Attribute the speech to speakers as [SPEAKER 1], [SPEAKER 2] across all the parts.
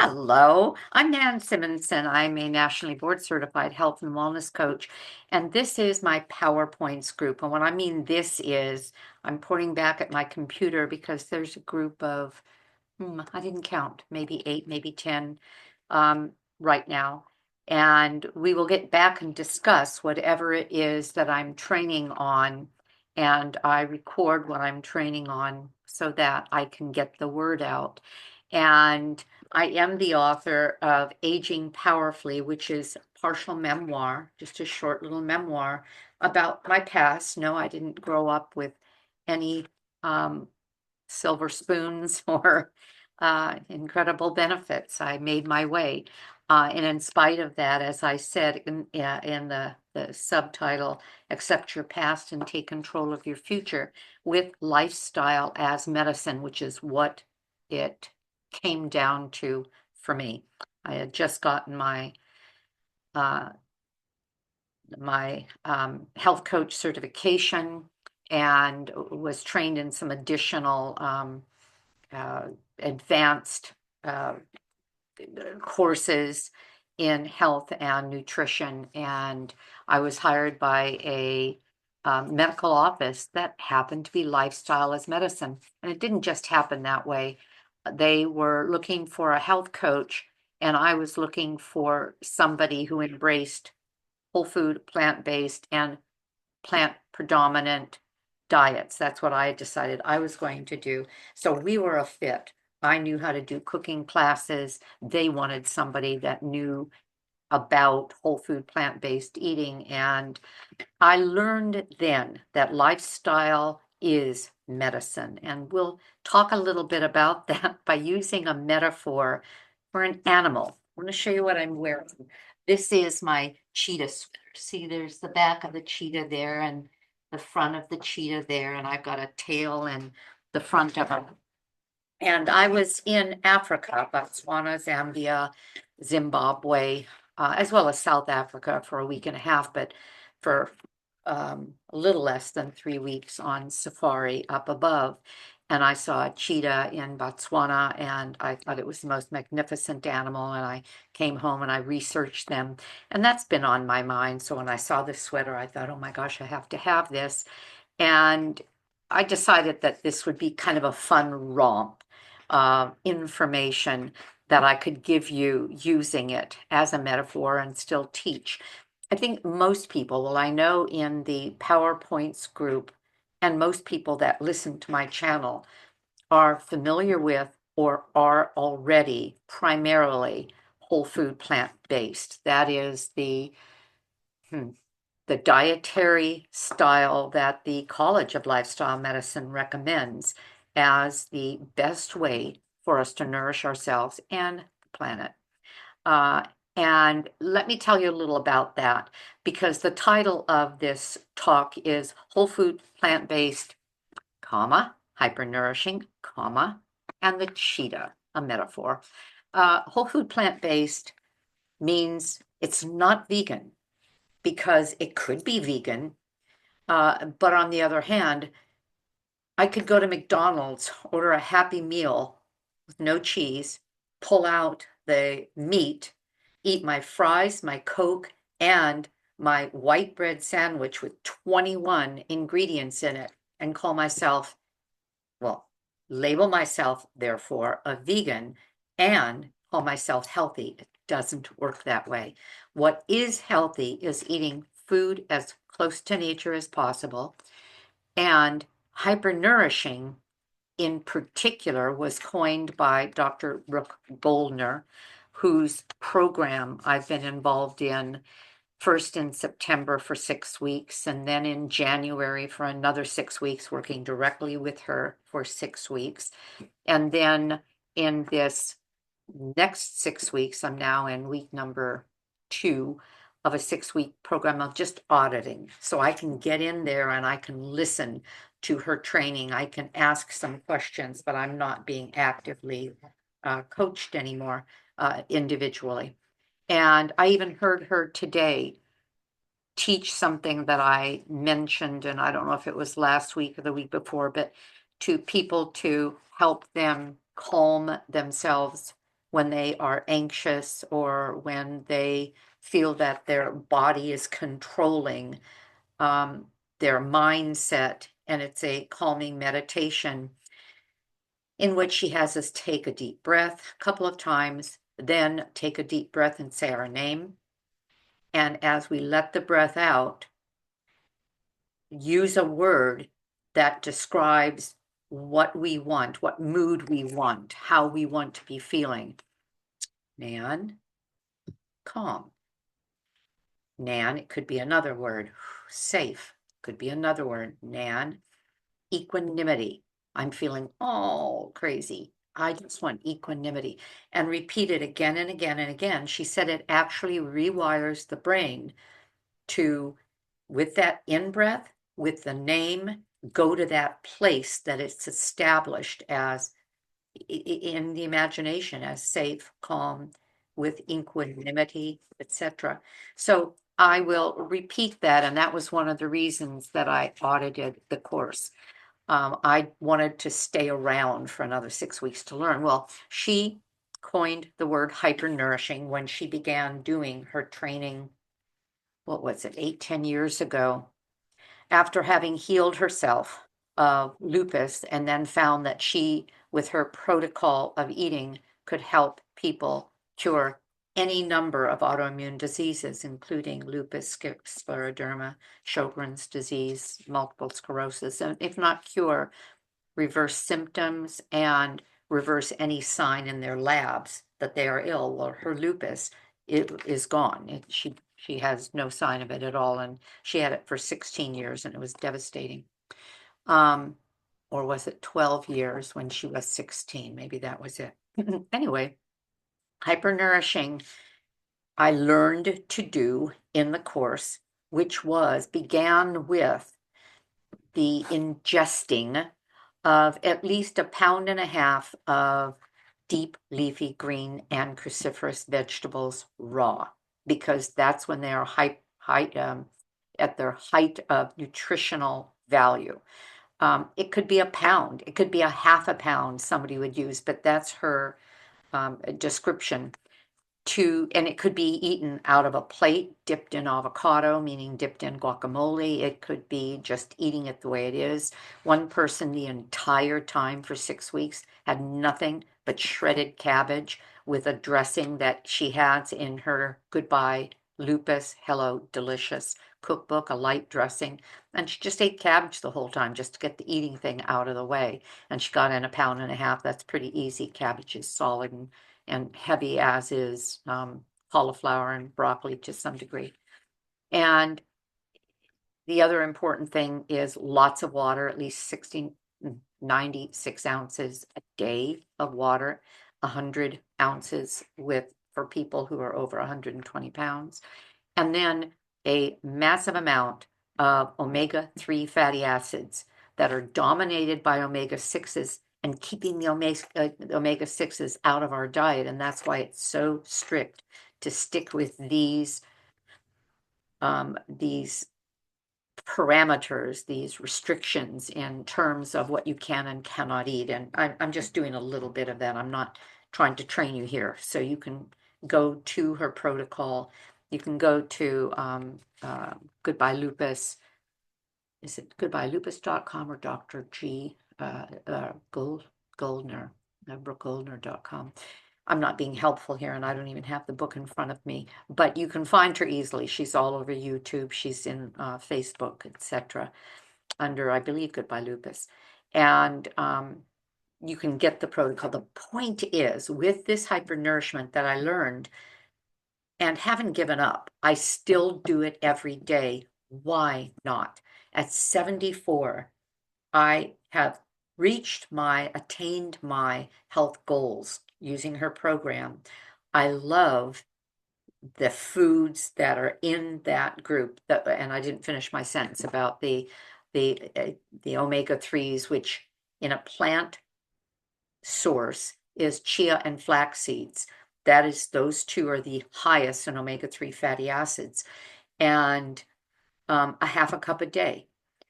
[SPEAKER 1] Hello, I'm Nan Simonsen. I'm a nationally board certified health and wellness coach, and this is my PowerPoints group. And what I mean this is, I'm pointing back at my computer because there's a group of, I didn't count, maybe 8, maybe 10 right now. And we will get back and discuss whatever it is that I'm training on, and I record what I'm training on so that I can get the word out. And I am the author of Aging Powerfully, which is a partial memoir, just a short little memoir about my past. No, I didn't grow up with any silver spoons or incredible benefits. I made my way. And in spite of that, as I said in the subtitle, Accept Your Past and Take Control of Your Future, with lifestyle as medicine, which is what it came down to for me. I had just gotten my health coach certification and was trained in some additional advanced courses in health and nutrition. And I was hired by a medical office that happened to be lifestyle as medicine. And it didn't just happen that way. They were looking for a health coach, and I was looking for somebody who embraced whole food, plant-based, and plant predominant diets. That's what I decided I was going to do. So we were a fit. I knew how to do cooking classes. They wanted somebody that knew about whole food, plant-based eating. And I learned then that lifestyle is medicine. And we'll talk a little bit about that by using a metaphor for an animal. I want to show you what I'm wearing. This is my cheetah sweater. See, there's the back of the cheetah there and the front of the cheetah there, and I've got a tail and the front of them. And I was in Africa, Botswana, Zambia, Zimbabwe, as well as South Africa for a week and a half, but for a little less than 3 weeks on safari up above. And I saw a cheetah in Botswana, and I thought it was the most magnificent animal. And I came home and I researched them, and that's been on my mind. So when I saw this sweater, I thought, oh my gosh, I have to have this. And I decided that this would be kind of a fun romp information that I could give you using it as a metaphor and still teach. I think most people, well, I know in the PowerPoints group, and most people that listen to my channel are familiar with or are already primarily whole food plant-based. That is the dietary style that the College of Lifestyle Medicine recommends as the best way for us to nourish ourselves and the planet. And let me tell you a little about that, because the title of this talk is Whole Food Plant-Based, Hypernourishing, and the Cheetah, a metaphor. Whole food plant-based means it's not vegan, because it could be vegan. But on the other hand, I could go to McDonald's, order a Happy Meal with no cheese, pull out the meat, eat my fries, my Coke, and my white bread sandwich with 21 ingredients in it, and call myself, well, label myself, therefore, a vegan and call myself healthy. It doesn't work that way. What is healthy is eating food as close to nature as possible. And hypernourishing, in particular, was coined by Dr. Brooke Goldner, whose program I've been involved in, first in September for 6 weeks, and then in January for another 6 weeks, working directly with her for 6 weeks. And then in this next 6 weeks, I'm now in week number 2 of a 6-week program of just auditing. So I can get in there and I can listen to her training. I can ask some questions, but I'm not being actively coached anymore individually. And I even heard her today teach something that I mentioned, and I don't know if it was last week or the week before, but to people to help them calm themselves when they are anxious or when they feel that their body is controlling their mindset. And it's a calming meditation in which she has us take a deep breath a couple of times, then take a deep breath and say our name. And as we let the breath out, use a word that describes what we want, what mood we want, how we want to be feeling. Nan, calm. Nan, it could be another word. Safe, could be another word. Nan, equanimity. I'm feeling all crazy. I just want equanimity. And repeat it again and again and again. She said it actually rewires the brain to, with that in-breath, with the name, go to that place that it's established as in the imagination as safe, calm, with equanimity, etc. So I will repeat that, and that was one of the reasons that I audited the course. I wanted to stay around for another 6 weeks to learn. Well, she coined the word hypernourishing when she began doing her training, what was it, 8, 10 years ago, after having healed herself of lupus and then found that she, with her protocol of eating, could help people cure any number of autoimmune diseases, including lupus, scleroderma, Sjogren's disease, multiple sclerosis, and if not cure, reverse symptoms and reverse any sign in their labs that they are ill. Well, her lupus, it is gone. She has no sign of it at all, and she had it for 16 years, and it was devastating. Or was it 12 years when she was 16? Maybe that was it. Anyway, hypernourishing, I learned to do in the course, which began with the ingesting of at least 1.5 pounds of deep leafy green and cruciferous vegetables raw, because that's when they are at their height of nutritional value. It could be 1 pound, it could be 1/2 pound somebody would use, but that's her description. And it could be eaten out of a plate, dipped in avocado, meaning dipped in guacamole. It could be just eating it the way it is. One person the entire time for 6 weeks had nothing but shredded cabbage with a dressing that she has in her Goodbye Lupus, Hello Delicious cookbook, a light dressing. And she just ate cabbage the whole time just to get the eating thing out of the way. And she got in 1.5 pounds. That's pretty easy. Cabbage is solid and heavy, as is cauliflower and broccoli to some degree. And the other important thing is lots of water, at least 96 ounces a day of water, 100 ounces for people who are over 120 pounds. And then a massive amount of omega-3 fatty acids that are dominated by omega-6s and keeping the omega-6s out of our diet. And that's why it's so strict to stick with these parameters, these restrictions in terms of what you can and cannot eat. And I'm just doing a little bit of that. I'm not trying to train you here. So you can go to her protocol. You can go to Goodbye Lupus. Is it goodbyelupus.com or Dr. G Goldner, brookegoldner.com. I'm not being helpful here, and I don't even have the book in front of me, but you can find her easily. She's all over YouTube. She's in Facebook, etc. under, I believe, Goodbye Lupus. And you can get the protocol. The point is, with this hypernourishment that I learned and haven't given up, I still do it every day. Why not? At 74, I have attained my health goals using her program. I love the foods that are in that group, and I didn't finish my sentence about the omega-3s, which in a plant source is chia and flax seeds. Those two are the highest in omega-3 fatty acids, and 1/2 cup a day.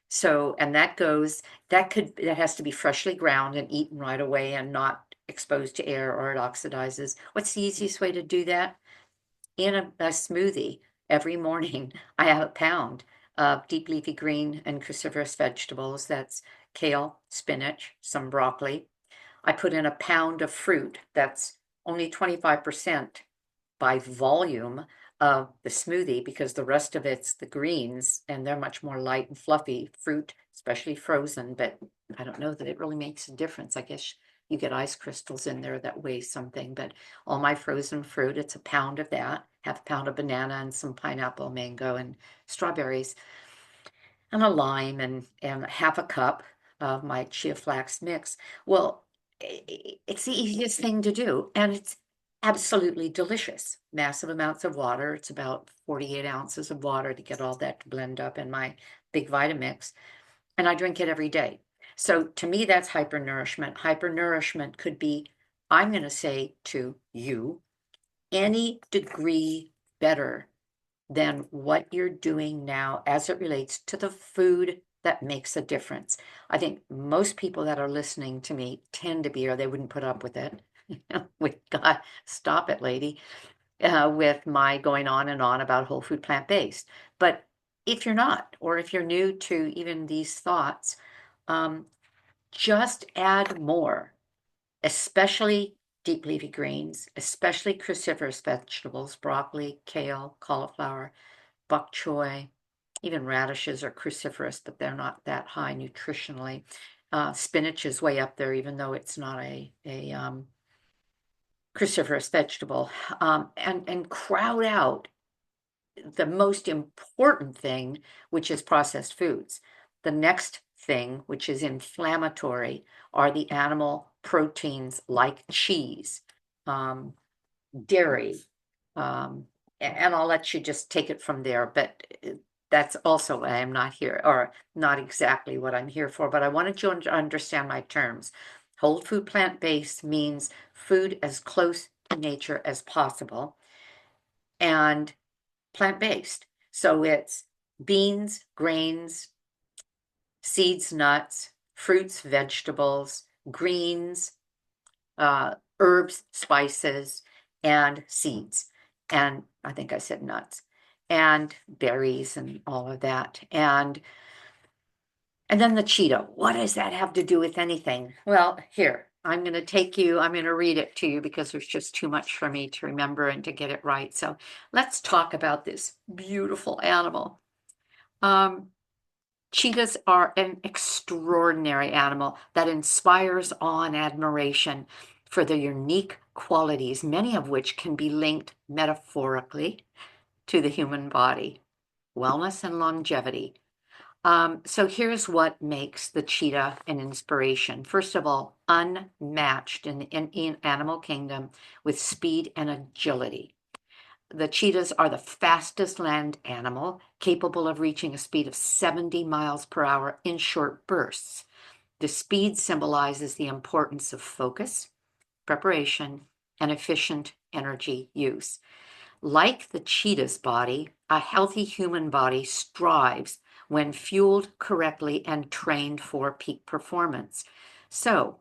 [SPEAKER 1] So, and that has to be freshly ground and eaten right away, and not exposed to air or it oxidizes. What's the easiest way to do that? In a smoothie every morning, I have a pound of deep leafy green and cruciferous vegetables. That's kale, spinach, some broccoli. I put in a pound of fruit. That's only 25% by volume of the smoothie because the rest of it's the greens and they're much more light and fluffy. Fruit, especially frozen, but I don't know that it really makes a difference. I guess you get ice crystals in there that weigh something, but all my frozen fruit, it's a pound of that, half a pound of banana and some pineapple, mango, and strawberries, and a lime, and half a cup of my chia flax mix. Well, it's the easiest thing to do, and it's absolutely delicious. Massive amounts of water. It's about 48 ounces of water to get all that to blend up in my big Vitamix, and I drink it every day. So to me, that's hypernourishment. Hypernourishment could be, I'm going to say to you, any degree better than what you're doing now as it relates to the food that makes a difference. I think most people that are listening to me tend to be, or they wouldn't put up with it. With God, stop it, lady, with my going on and on about whole food plant-based. But if you're not, or if you're new to even these thoughts, just add more, especially deep leafy greens, especially cruciferous vegetables, broccoli, kale, cauliflower, bok choy, even radishes are cruciferous, but they're not that high nutritionally. Spinach is way up there, even though it's not a cruciferous vegetable. And crowd out the most important thing, which is processed foods. The next thing, which is inflammatory, are the animal proteins like cheese, dairy, and I'll let you just take it from there. But that's also why I'm not here, or not exactly what I'm here for, but I wanted you to understand my terms. Whole food plant-based means food as close to nature as possible, and plant-based. So it's beans, grains, seeds, nuts, fruits, vegetables, greens, herbs, spices, and seeds. And I think I said nuts and berries and all of that. And then the cheetah. What does that have to do with anything? Well, here, I'm going to take you, I'm going to read it to you because there's just too much for me to remember and to get it right. So let's talk about this beautiful animal. Cheetahs are an extraordinary animal that inspires awe and admiration for their unique qualities, many of which can be linked metaphorically to the human body, wellness and longevity. So here's what makes the cheetah an inspiration. First of all, unmatched in animal kingdom with speed and agility. The cheetahs are the fastest land animal, capable of reaching a speed of 70 miles per hour in short bursts. The speed symbolizes the importance of focus, preparation, and efficient energy use. Like the cheetah's body, a healthy human body strives when fueled correctly and trained for peak performance. So,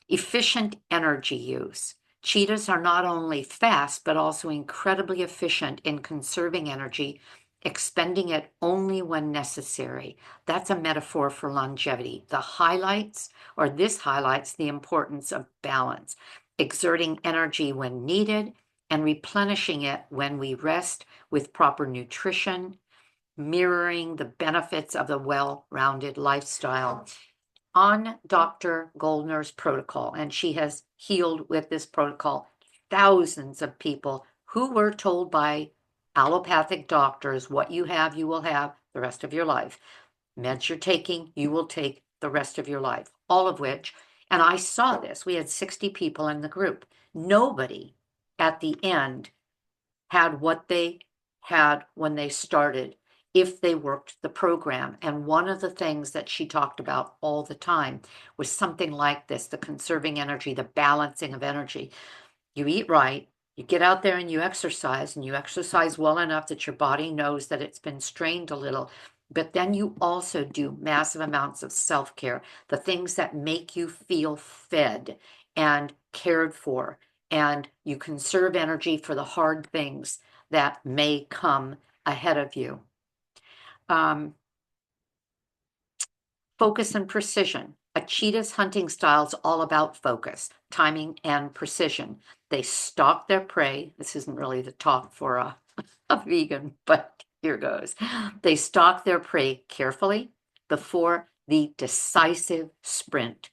[SPEAKER 1] efficient energy use. Cheetahs are not only fast, but also incredibly efficient in conserving energy, expending it only when necessary. That's a metaphor for longevity. This highlights the importance of balance, exerting energy when needed and replenishing it when we rest with proper nutrition, mirroring the benefits of the well-rounded lifestyle. On Dr. Goldner's protocol, and she has healed with this protocol thousands of people who were told by allopathic doctors, what you have, you will have the rest of your life. Meds you're taking, you will take the rest of your life. All of which, and I saw this, we had 60 people in the group. Nobody at the end had what they had when they started if they worked the program. And one of the things that she talked about all the time was something like this: the conserving energy, the balancing of energy. You eat right, you get out there and you exercise well enough that your body knows that it's been strained a little. But then you also do massive amounts of self-care, the things that make you feel fed and cared for, and you conserve energy for the hard things that may come ahead of you. Focus and precision. A cheetah's hunting style is all about focus, timing, and precision. They stalk their prey. This isn't really the talk for a vegan, but here goes. They stalk their prey carefully before the decisive sprint.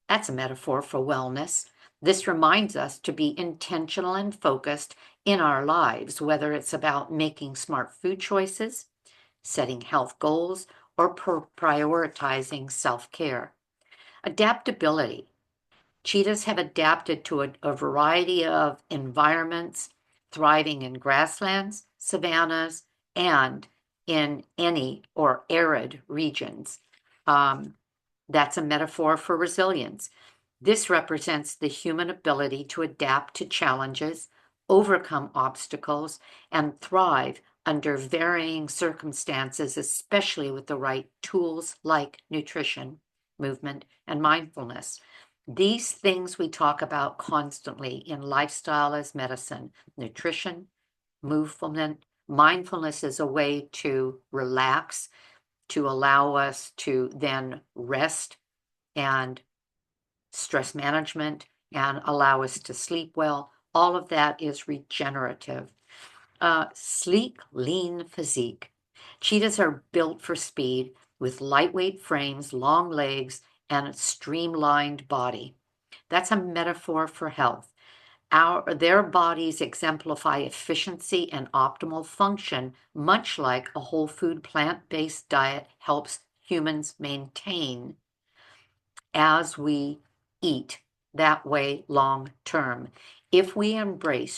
[SPEAKER 1] That's a metaphor for wellness. This reminds us to be intentional and focused in our lives, whether it's about making smart food choices, setting health goals, or prioritizing self-care. Adaptability. Cheetahs have adapted to a variety of environments, thriving in grasslands, savannas, and in any or arid regions. That's a metaphor for resilience. This represents the human ability to adapt to challenges, overcome obstacles, and thrive under varying circumstances, especially with the right tools like nutrition, movement, and mindfulness. These things we talk about constantly in Lifestyle as Medicine: nutrition, movement. Mindfulness is a way to relax, to allow us to then rest, and stress management, and allow us to sleep well. All of that is regenerative. Sleek, lean physique. Cheetahs are built for speed with lightweight frames, long legs, and a streamlined body. That's a metaphor for health. Their bodies exemplify efficiency and optimal function, much like a whole food plant-based diet helps humans maintain as we eat that way long term. If we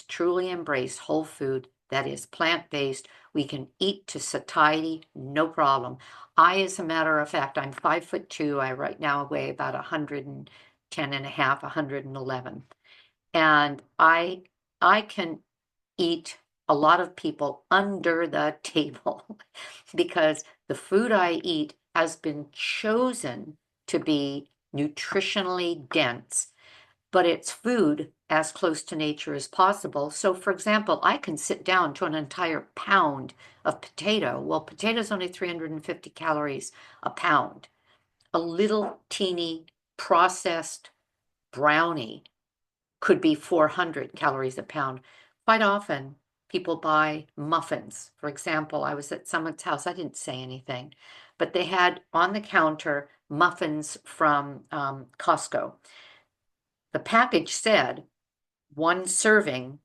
[SPEAKER 1] truly embrace whole food that is plant-based, we can eat to satiety, no problem. As a matter of fact, I'm 5'2". I right now weigh about 110 and a half, 111. And I can eat a lot of people under the table because the food I eat has been chosen to be nutritionally dense, but it's food as close to nature as possible. So for example, I can sit down to an entire pound of potato. Well, potato's only 350 calories a pound. A little teeny processed brownie could be 400 calories a pound. Quite often, people buy muffins. For example, I was at someone's house. I didn't say anything, but they had on the counter muffins from Costco. The package said one serving,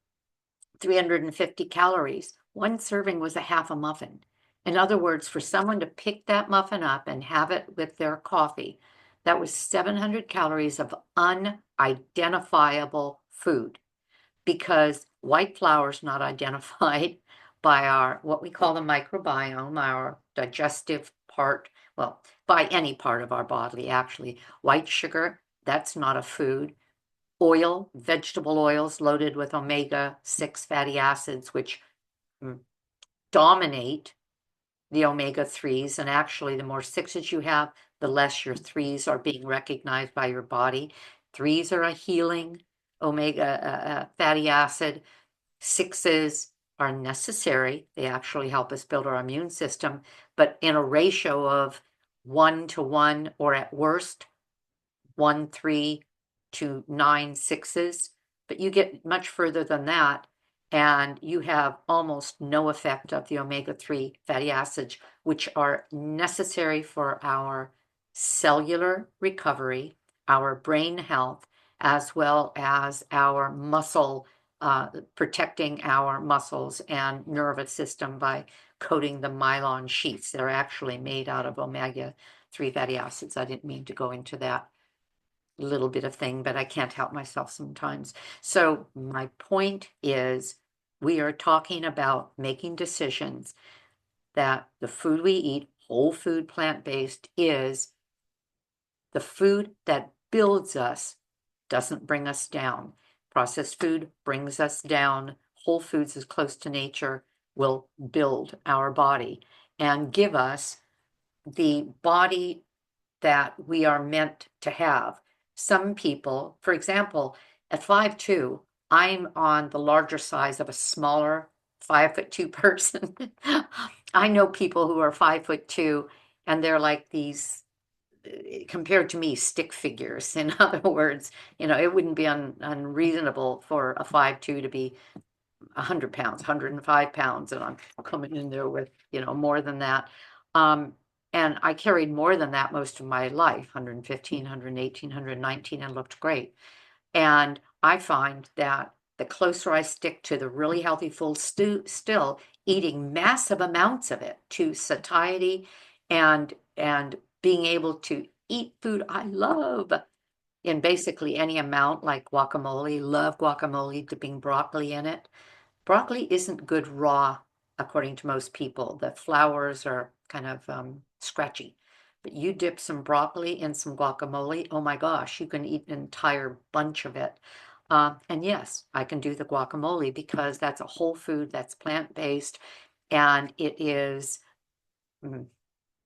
[SPEAKER 1] 350 calories. One serving was a half a muffin. In other words, for someone to pick that muffin up and have it with their coffee, that was 700 calories of unidentifiable food, because white flour is not identified by our, what we call the microbiome, our digestive part, well, by any part of our body, actually. White sugar, that's not a food. Oil, vegetable oils loaded with omega-6 fatty acids, which dominate the omega-3s, and actually the more sixes you have, the less your threes are being recognized by your body. Threes are a healing omega fatty acid. Sixes are necessary. They actually help us build our immune system, but in a ratio of 1-to-1, or at worst 1-3 to 9 sixes. But you get much further than that, and you have almost no effect of the omega-3 fatty acids, which are necessary for our cellular recovery, our brain health, as well as our muscle, protecting our muscles and nervous system by coating the myelin sheaths. They're actually made out of omega-3 fatty acids. I didn't mean to go into that little bit of thing, but I can't help myself sometimes. So my point is, we are talking about making decisions that the food we eat, whole food, plant-based, is the food that builds us, doesn't bring us down. Processed food brings us down. Whole foods, as close to nature, will build our body and give us the body that we are meant to have. some people, for example, at 5'2", I'm on the larger size of a smaller 5'2" person. I know people who are 5'2", and they're like these, compared to me, stick figures. In other words, it wouldn't be unreasonable for a 5'2" to be 100 pounds, 105 pounds, and I'm coming in there with, more than that. And I carried more than that most of my life, 115, 118, 119, and looked great. And I find that the closer I stick to the really healthy food, still eating massive amounts of it, to satiety and being able to eat food I love in basically any amount, like guacamole, love guacamole, dipping broccoli in it. Broccoli isn't good raw, according to most people. The flowers are kind of scratchy. But you dip some broccoli in some guacamole, oh my gosh, you can eat an entire bunch of it. And yes, I can do the guacamole because that's a whole food, that's plant-based, and it is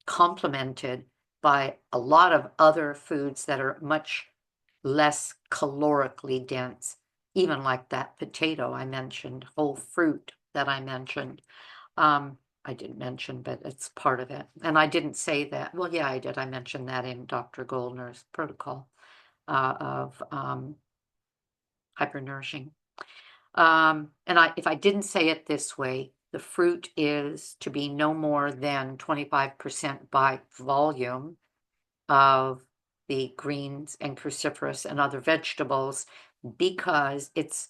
[SPEAKER 1] complemented by a lot of other foods that are much less calorically dense, even like that potato I mentioned, whole fruit that I mentioned. I didn't mention, but it's part of it. And I didn't say that. Well, yeah, I did. I mentioned that in Dr. Goldner's protocol of hypernourishing. If I didn't say it this way, the fruit is to be no more than 25% by volume of the greens and cruciferous and other vegetables, because it's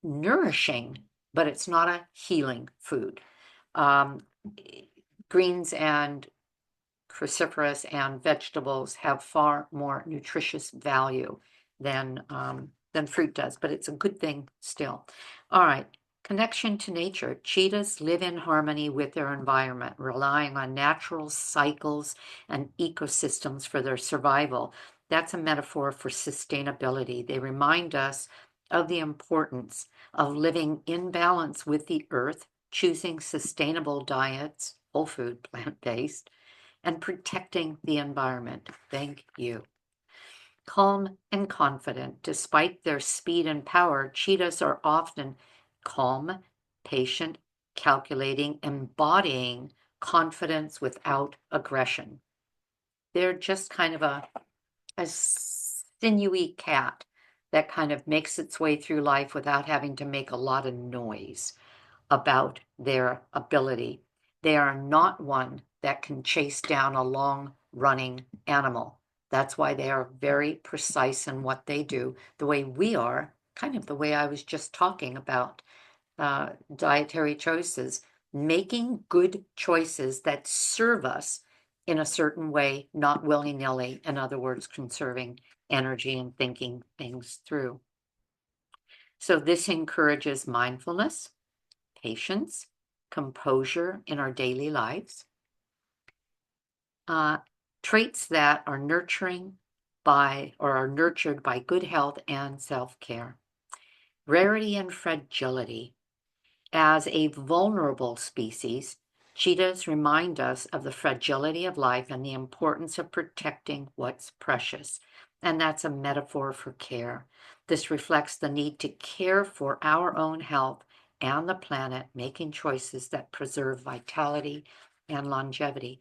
[SPEAKER 1] nourishing, but it's not a healing food. Greens and cruciferous and vegetables have far more nutritious value than fruit does, but it's a good thing still. All right. Connection to nature. Cheetahs live in harmony with their environment, relying on natural cycles and ecosystems for their survival. That's a metaphor for sustainability. They remind us of the importance of living in balance with the earth, choosing sustainable diets, whole food, plant-based, and protecting the environment. Thank you. Calm and confident. Despite their speed and power, cheetahs are often calm, patient, calculating, embodying confidence without aggression. They're just kind of a sinewy cat that kind of makes its way through life without having to make a lot of noise about their ability. They are not one that can chase down a long-running animal. That's why they are very precise in what they do, the way we are, kind of the way I was just talking about dietary choices, making good choices that serve us in a certain way, not willy-nilly. In other words, conserving energy and thinking things through. So this encourages mindfulness, patience, composure in our daily lives, traits that are nurturing by, or are nurtured by, good health and self-care. Rarity and fragility. As a vulnerable species, cheetahs remind us of the fragility of life and the importance of protecting what's precious. And that's a metaphor for care. This reflects the need to care for our own health and the planet, making choices that preserve vitality and longevity.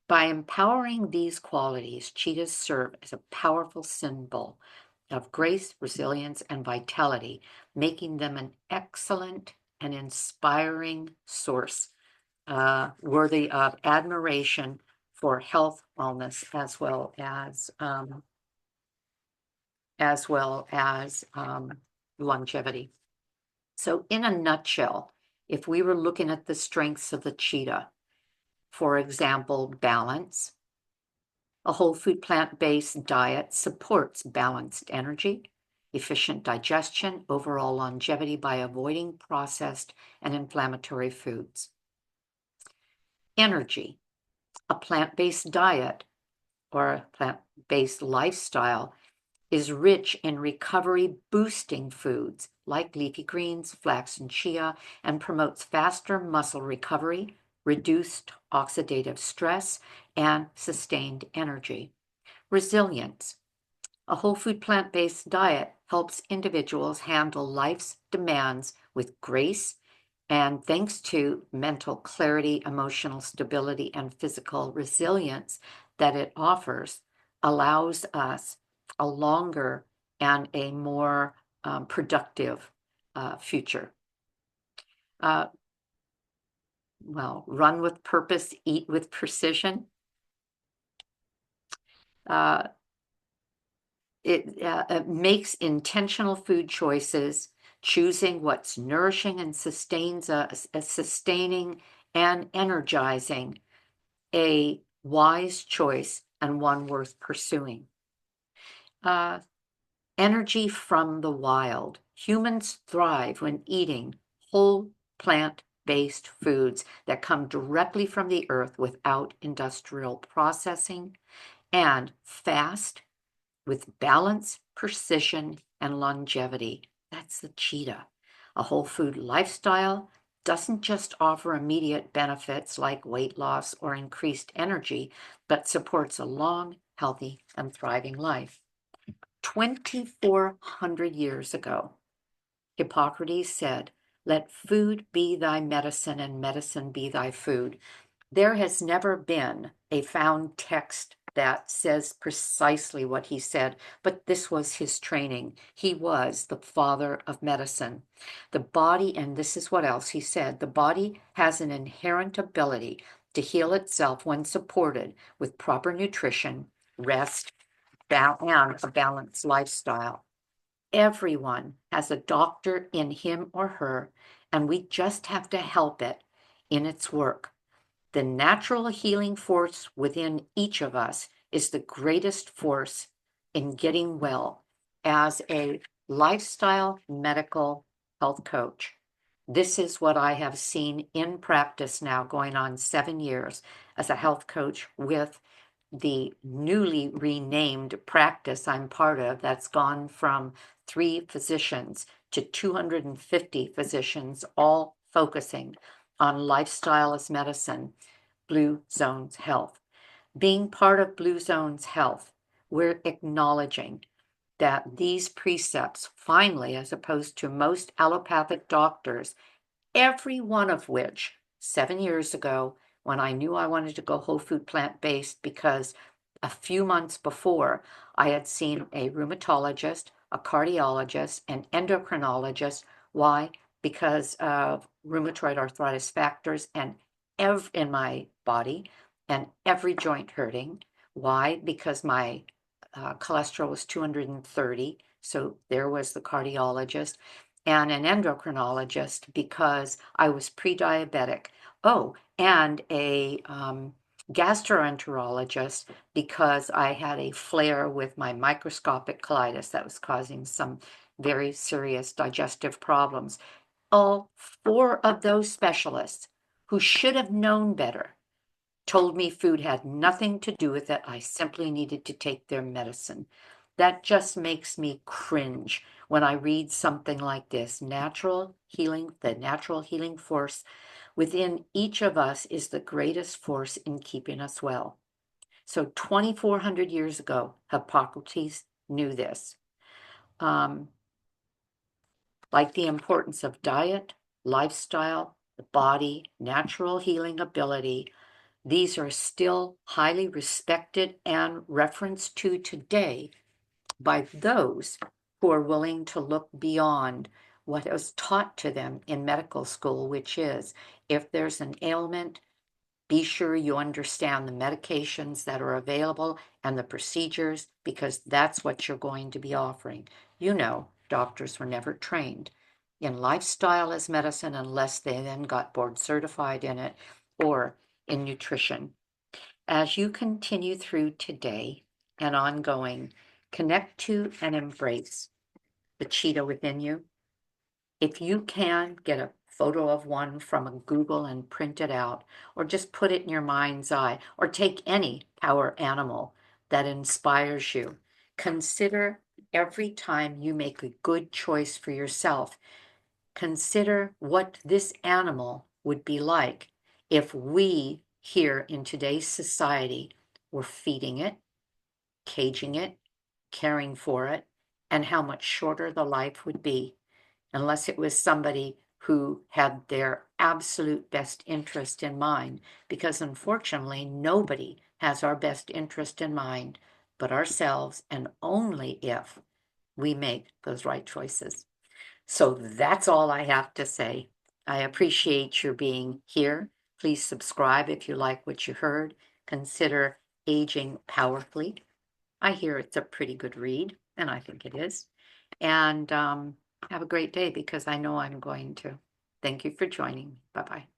[SPEAKER 1] By empowering these qualities, cheetahs serve as a powerful symbol of grace, resilience, and vitality, making them an excellent and inspiring source worthy of admiration for health, wellness, as well as longevity. So in a nutshell, if we were looking at the strengths of the cheetah, for example, balance, a whole food plant-based diet supports balanced energy, efficient digestion, overall longevity by avoiding processed and inflammatory foods. Energy, a plant-based diet or a plant-based lifestyle is rich in recovery-boosting foods like leafy greens, flax, and chia, and promotes faster muscle recovery, reduced oxidative stress, and sustained energy. Resilience. A whole food plant-based diet helps individuals handle life's demands with grace, and thanks to mental clarity, emotional stability, and physical resilience that it offers, allows us a longer and a more productive future. Well, run with purpose, eat with precision. It makes intentional food choices, choosing what's nourishing and sustaining and energizing, a wise choice and one worth pursuing. Energy from the wild. Humans thrive when eating whole plant-based foods that come directly from the earth without industrial processing, and fast with balance, precision, and longevity. That's the cheetah. A whole food lifestyle doesn't just offer immediate benefits like weight loss or increased energy, but supports a long, healthy, and thriving life. 2,400 years ago, Hippocrates said, "Let food be thy medicine and medicine be thy food." There has never been a found text that says precisely what he said, but this was his training. He was the father of medicine. The body, and this is what else he said, the body has an inherent ability to heal itself when supported with proper nutrition, rest, and a balanced lifestyle. Everyone has a doctor in him or her, and we just have to help it in its work. The natural healing force within each of us is the greatest force in getting well. As a lifestyle medical health coach, this is what I have seen in practice now, going on 7 years as a health coach with the newly renamed practice I'm part of that's gone from 3 physicians to 250 physicians, all focusing on lifestyle as medicine, Blue Zones Health. Being part of Blue Zones Health, we're acknowledging that these precepts, finally, as opposed to most allopathic doctors, every one of which 7 years ago, when I knew I wanted to go whole food plant-based, because a few months before I had seen a rheumatologist, a cardiologist, an endocrinologist. Why? Because of rheumatoid arthritis factors and in my body and every joint hurting. Why? Because my cholesterol was 230. So there was the cardiologist and an endocrinologist because I was pre-diabetic. Oh, and a gastroenterologist because I had a flare with my microscopic colitis that was causing some very serious digestive problems. All 4 of those specialists, who should have known better, told me food had nothing to do with it. I simply needed to take their medicine. That just makes me cringe when I read something like this. Natural healing, the natural healing force within each of us is the greatest force in keeping us well. So 2,400 years ago, Hippocrates knew this. Like the importance of diet, lifestyle, the body, natural healing ability, these are still highly respected and referenced to today by those who are willing to look beyond what was taught to them in medical school, which is if there's an ailment, be sure you understand the medications that are available and the procedures, because that's what you're going to be offering. You know, doctors were never trained in lifestyle as medicine unless they then got board certified in it, or in nutrition. As you continue through today and ongoing, connect to and embrace the cheetah within you. If you can, get a photo of one from a Google and print it out, or just put it in your mind's eye, or take any power animal that inspires you. Consider every time you make a good choice for yourself, consider what this animal would be like if we here in today's society were feeding it, caging it, caring for it, and how much shorter the life would be, unless it was somebody who had their absolute best interest in mind, because unfortunately, nobody has our best interest in mind but ourselves, and only if we make those right choices. So that's all I have to say. I appreciate your being here. Please subscribe if you like what you heard. Consider Aging Powerfully. I hear it's a pretty good read, and I think it is. And have a great day, because I know I'm going to. Thank you for joining me. Bye-bye.